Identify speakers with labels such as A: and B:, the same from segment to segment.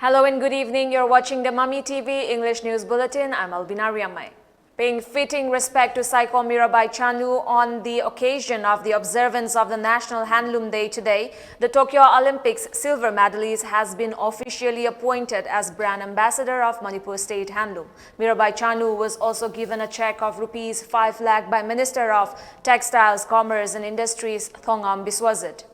A: Hello and good evening. You're watching the MAMI TV English News Bulletin. I'm Albina Riamai. Paying fitting respect to Psycho Mirabai Chanu on the occasion of the observance of the National Handloom Day today, the Tokyo Olympics silver medalist has been officially appointed as brand ambassador of Manipur State Handloom. Mirabai Chanu was also given a check of rupees 5 lakh by Minister of Textiles, Commerce and Industries Thongam Biswajit.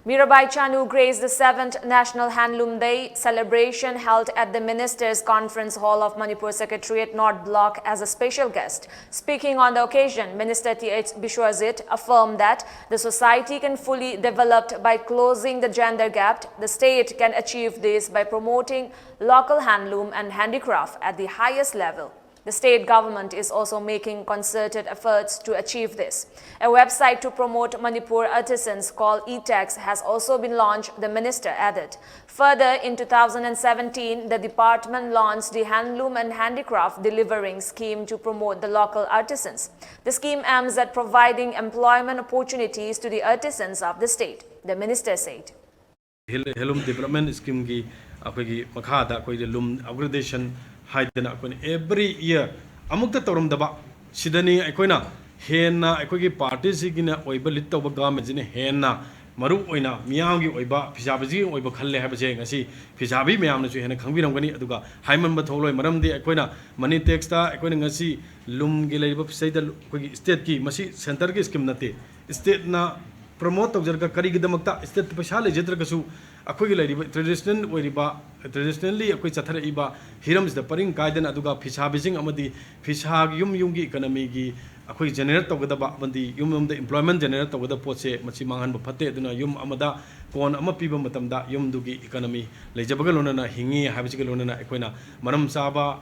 A: Mirabai Chanu graced the 7th National Handloom Day celebration held at the Ministers' Conference Hall of Manipur Secretariat North Block as a special guest. Speaking on the occasion, Minister T.H. Biswajit affirmed that the society can fully develop by closing the gender gap. The state can achieve this by promoting local handloom and handicraft at the highest level. The state government is also making concerted efforts to achieve this. A website to promote Manipur artisans called eTex has also been launched, the minister added. Further, in 2017, the department launched the Handloom and Handicraft Delivering Scheme to promote the local artisans. The scheme aims at providing employment opportunities to the artisans of the state, the minister said.
B: Handloom Development Scheme ki makhada loom upgradation every year amukta tawramdaba sidani aikoina henna aikogi party sigina oiba lit tawba government jine henna maru oina miyamgi oiba phisabaji oiba khalle habase ngasi phisabi miyamna chu hena khangbiramgani aduga haiman ba tholoi maramdi aikoina money tax ta aikoina ngasi lum gi leiba phisaida aikogi state ki masi center ki scheme nate state na promote tawjarga kari gidamakta state paisa le jedragasu akhoi lai traditionally akhoi chathara iba hirams da paring kaidan aduga phisa bijing amadi phisa yum gi economy gi akhoi generate tawgada bandi yum da employment generate tawgada potse machi manghan ba phate aduna yum amada kon ama piba matamda yum dugi economy leijabaga lonana hingi habisiga lonana akoina maram saba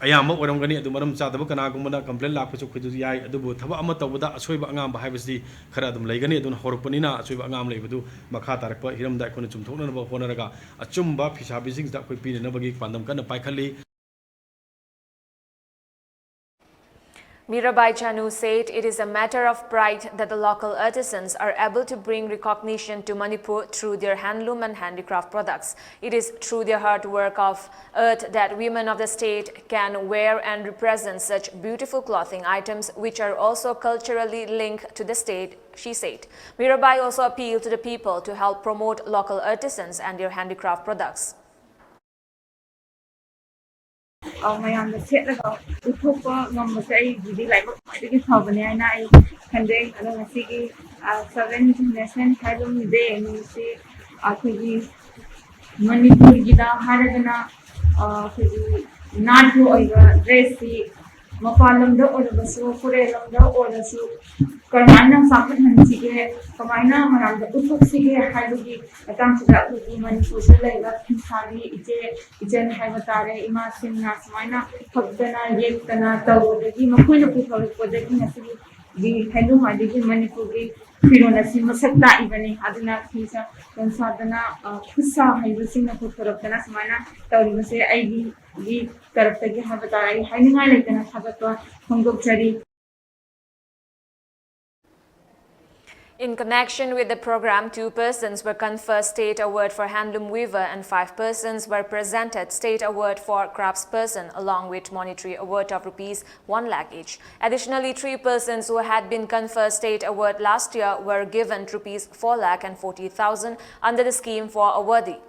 B: ayamba oramgani adu maram chadaba kana gumana complaint lakpachu khidu yai adubu thaba ama tawbada asoiba angam ba haibisi khara adum leigani adun horokpanina asoiba angam leibadu makha tarakpa hiramda khona chumthokna ba honaraga achumba phisabi singda khoi pinena bagi pandam kana paikhali.
A: Mirabai Chanu said it is a matter of pride that the local artisans are able to bring recognition to Manipur through their handloom and handicraft products. It is through their hard work of earth that women of the state can wear and represent such beautiful clothing items which are also culturally linked to the state, she said. Mirabai also appealed to the people to help promote local artisans and their handicraft products.
C: mayam da setlaga uthopa ngambase ai gidi laibak khwai thabane aina ai khande ado ngasigi 7th national handloom day ni se akhigi manipur gida haragana akhigi nadu oiga dress si mapalam da orabasu kurelam da orasu karmana sakhat hansige kamaina maram da uthoksige haibugi atam sida akhigi manipur se laiba phisabi ijen haibatare ima sinna samaina phagdana yektana tawdagi makoina puthol project ngasigi di handloom adigi manipur gi firona si masakta ibani aduna khisa konsadana khusa haibusina puthorakana samaina tawribase aigi gi taraptagi habatare haininga leitana thagatwa khongdokjari.
A: In connection with the program, 2 persons were conferred State Award for Handloom Weaver and 5 persons were presented State Award for Craftsperson along with monetary award of rupees 1 lakh each. Additionally, 3 persons who had been conferred State Award last year were given rupees 4 lakh and 40,000 under the scheme for awardee.